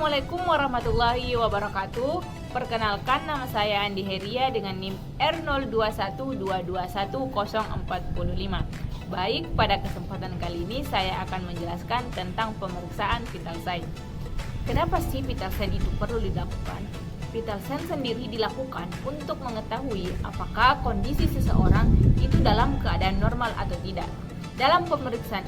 Assalamualaikum warahmatullahi wabarakatuh. Perkenalkan, nama saya Andi Heria dengan NIM R0212211045. Baik, pada kesempatan kali ini saya akan menjelaskan tentang pemeriksaan vital sign. Kenapa sih vital sign itu perlu dilakukan? Vital sign sendiri dilakukan untuk mengetahui apakah kondisi seseorang itu dalam keadaan normal atau tidak. Dalam pemeriksaan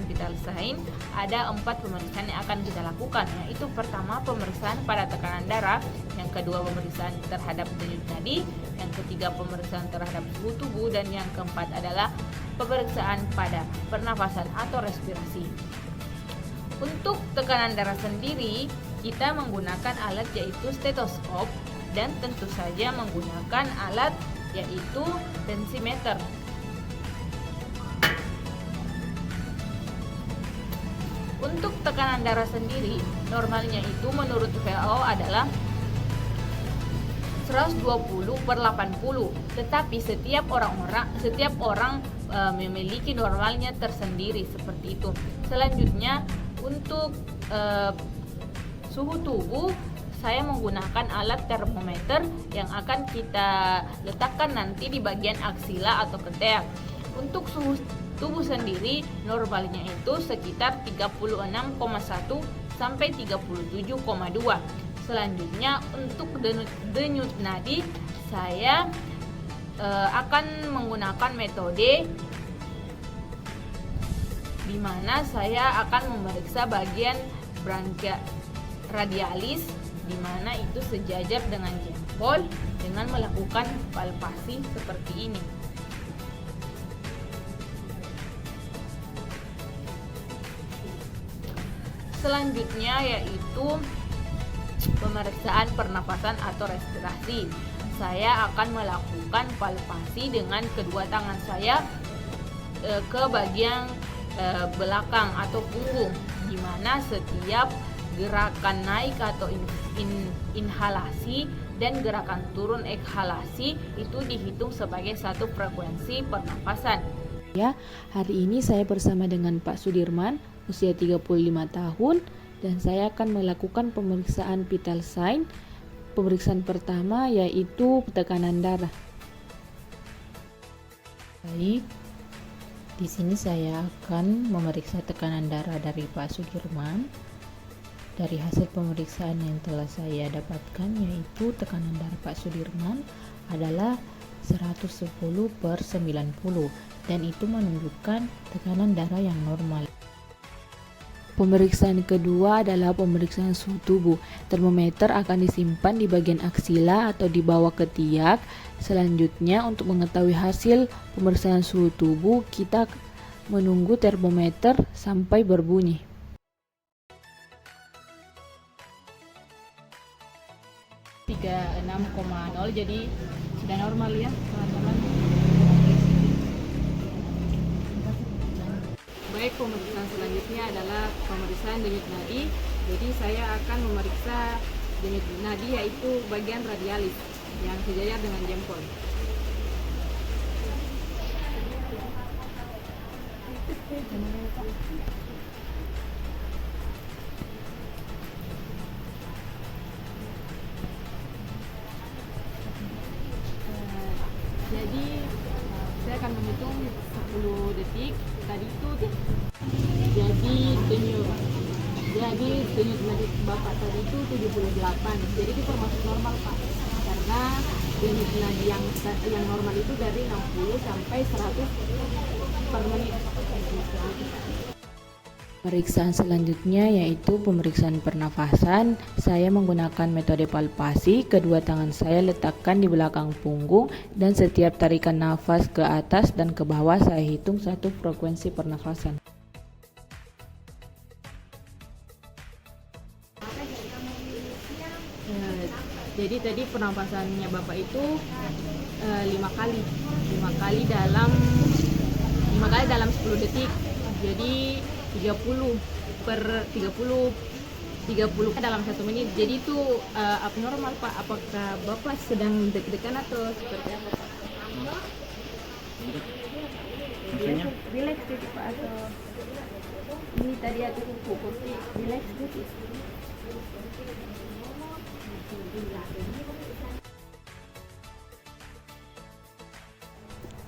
vital sign ada 4 pemeriksaan yang akan kita lakukan, yaitu pertama pemeriksaan pada tekanan darah, yang kedua pemeriksaan terhadap denyut nadi, yang ketiga pemeriksaan terhadap suhu tubuh, dan yang keempat adalah pemeriksaan pada pernafasan atau respirasi. Untuk tekanan darah sendiri kita menggunakan alat yaitu stetoskop dan tentu saja menggunakan alat yaitu tensimeter. Untuk tekanan darah sendiri, normalnya itu menurut WHO adalah 120/80. Tetapi setiap orang memiliki normalnya tersendiri seperti itu. Selanjutnya untuk suhu tubuh, saya menggunakan alat termometer yang akan kita letakkan nanti di bagian aksila atau ketiak. Untuk suhu tubuh sendiri normalnya itu sekitar 36,1 sampai 37,2. Selanjutnya untuk denyut nadi, saya akan menggunakan metode di mana saya akan memeriksa bagian brankia radialis, di mana itu sejajar dengan jempol dengan melakukan palpasi seperti ini. Selanjutnya yaitu pemeriksaan pernapasan atau respirasi. Saya akan melakukan palpasi dengan kedua tangan saya ke bagian belakang atau punggung, di mana setiap gerakan naik atau inhalasi dan gerakan turun ekshalasi itu dihitung sebagai satu frekuensi pernapasan. Ya, hari ini saya bersama dengan Pak Sudirman, usia 35 tahun, dan saya akan melakukan pemeriksaan vital sign. Pemeriksaan pertama yaitu tekanan darah. Baik, di sini saya akan memeriksa tekanan darah dari Pak Sudirman. Dari hasil pemeriksaan yang telah saya dapatkan, yaitu tekanan darah Pak Sudirman adalah 110/90, dan itu menunjukkan tekanan darah yang normal. Pemeriksaan kedua adalah pemeriksaan suhu tubuh. Termometer akan disimpan di bagian aksila atau di bawah ketiak. Selanjutnya, untuk mengetahui hasil pemeriksaan suhu tubuh, kita menunggu termometer sampai berbunyi. .0, jadi sudah normal ya teman-teman. Baik, pemeriksaan selanjutnya adalah pemeriksaan denyut nadi. Jadi saya akan memeriksa denyut nadi yaitu bagian radialis yang sejajar dengan jempol. Jadi saya akan menghitung 10 detik. Tadi itu jadi denyut nadi Bapak tadi itu 78. Jadi itu termasuk normal, Pak. Karena denyut nadi yang normal itu dari 60 sampai 100 per menit. Pemeriksaan selanjutnya yaitu pemeriksaan pernafasan. Saya menggunakan metode palpasi. Kedua tangan saya letakkan di belakang punggung, dan setiap tarikan nafas ke atas dan ke bawah saya hitung satu frekuensi pernafasan. Jadi tadi pernapasannya Bapak itu 5 kali dalam 10 detik. Jadi 30 dalam 1 menit. Jadi itu abnormal, Pak. Apakah Bapak sedang deg-degan atau seperti apa, Pak? Maksudnya? Relax gitu, Pak, atau Ini tadi aku pukul relax sedikit.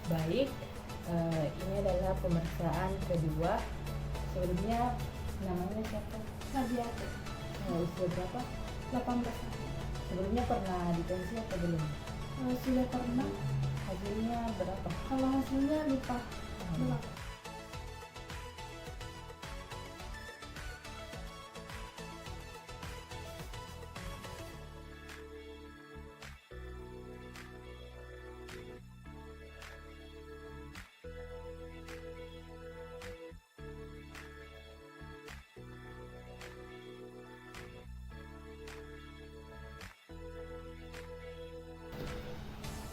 Baik, ini adalah pemeriksaan kedua. Sebelumnya namanya siapa? Sarjana. Usia berapa? 18 tahun. Sebelumnya pernah dipensi atau belum? Sudah pernah. Hasilnya berapa? Kalau hasilnya lupa. Belum.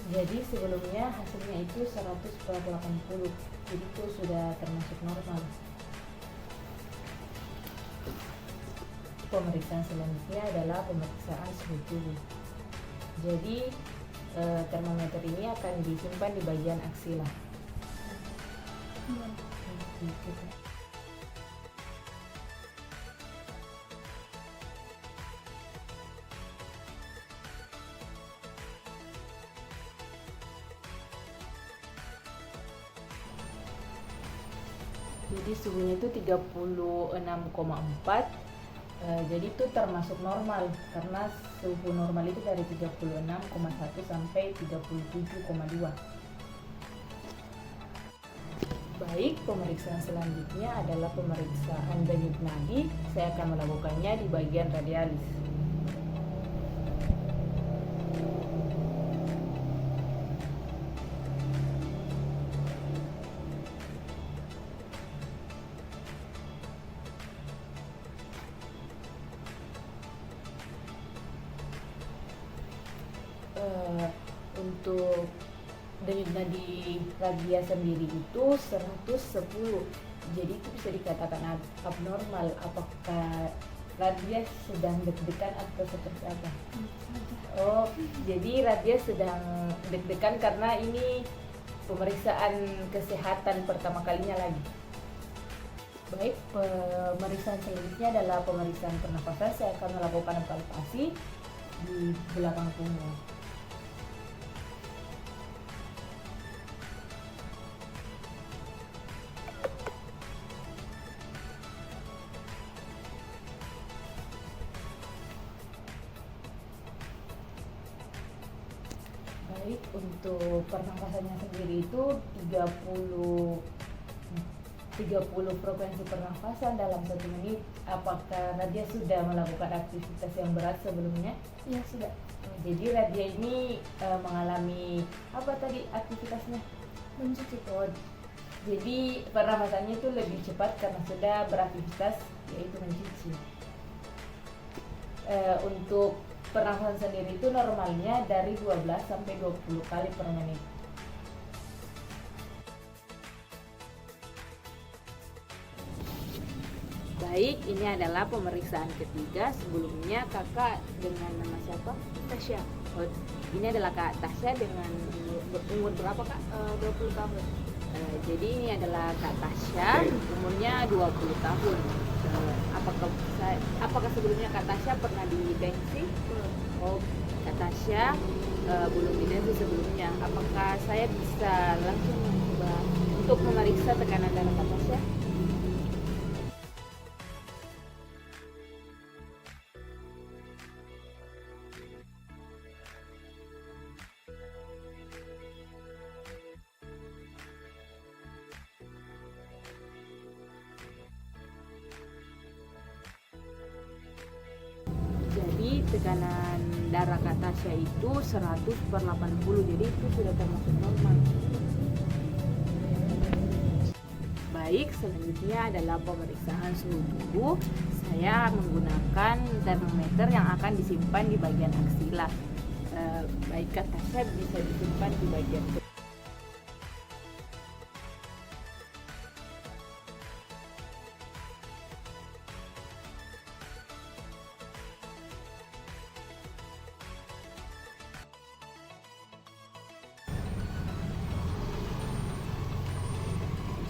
Jadi sebelumnya hasilnya itu 100/80, jadi itu sudah termasuk normal. Pemeriksaan selanjutnya adalah pemeriksaan suhu tubuh. Jadi termometer ini akan disimpan di bagian aksila. Jadi suhunya itu 36,4. Jadi itu termasuk normal karena suhu normal itu dari 36,1 sampai 37,2. Baik, pemeriksaan selanjutnya adalah pemeriksaan denyut nadi. Saya akan melakukannya di bagian radialis. Untuk denyut nadi radial sendiri itu 110. Jadi itu bisa dikatakan abnormal. Apakah radial sedang deg-degan atau seperti apa? Oh, jadi radial sedang deg-degan karena ini pemeriksaan kesehatan pertama kalinya lagi. Baik, pemeriksaan selanjutnya adalah pemeriksaan pernapasan. Saya akan melakukan palpasi di belakang punggung. Baik, untuk pernapasannya sendiri itu 30 frekuensi pernapasan dalam 1 menit. Apakah Radia sudah melakukan aktivitas yang berat sebelumnya? Ya sudah. Jadi Radia ini mengalami apa tadi aktivitasnya? Mencuci. Oh, jadi pernapasannya itu lebih cepat karena sudah beraktivitas, yaitu mencuci. Untuk pernapasan sendiri itu normalnya dari 12 sampai 20 kali per menit. Baik, ini adalah pemeriksaan ketiga. Sebelumnya kakak dengan nama siapa? Tasya. Oh, ini adalah Kak Tasya dengan umur berapa Kak? 20 tahun. Jadi ini adalah Kak Tasya, umurnya 20 tahun. Apakah sebelumnya Kak Tasya pernah dipensi? Oh, Kak Tasya belum dipensi sebelumnya. Apakah saya bisa langsung mencoba untuk memeriksa tekanan darah Kak Tasya? Jadi tekanan darah Kak Tasya itu 100/80, jadi itu sudah termasuk normal. Baik, selanjutnya adalah pemeriksaan suhu tubuh. Saya menggunakan termometer yang akan disimpan di bagian aksila. Baik, Kak Tasya bisa disimpan di bagian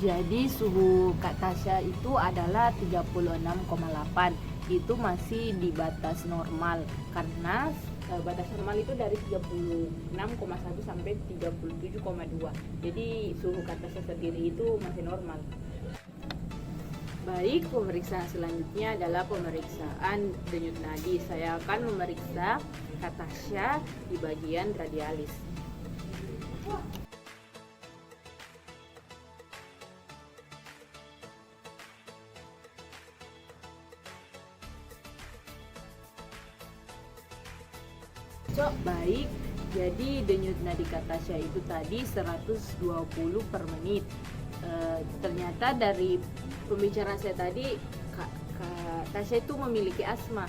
Jadi suhu Kak Tasya itu adalah 36,8. Itu masih di batas normal karena batas normal itu dari 36,1 sampai 37,2. Jadi suhu Kak Tasya sendiri itu masih normal. Baik, pemeriksaan selanjutnya adalah pemeriksaan denyut nadi. Saya akan memeriksa Kak Tasya di bagian radialis. Baik, jadi denyut nadi Kak Tasya itu tadi 120 per menit. Ternyata dari pembicaraan saya tadi Kak Tasya itu memiliki asma.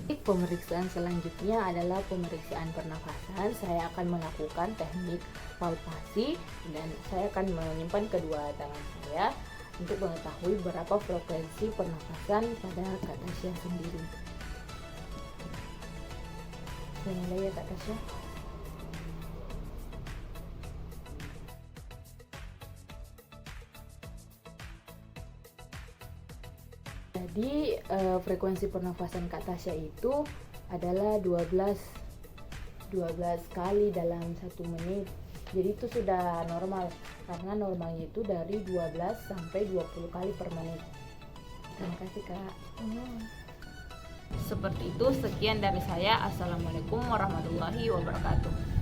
Pemeriksaan selanjutnya adalah pemeriksaan pernafasan. Saya akan melakukan teknik palpasi dan saya akan menyimpan kedua tangan saya untuk mengetahui berapa frekuensi pernafasan pada Kak Tasya sendiri. Saya mulai ya Kak Tasya. Jadi frekuensi pernafasan Kak Tasya itu adalah 12 kali dalam 1 menit. Jadi itu sudah normal karena normalnya itu dari 12 sampai 20 kali per menit. Terima kasih Kak. Seperti itu, sekian dari saya. Assalamualaikum warahmatullahi wabarakatuh.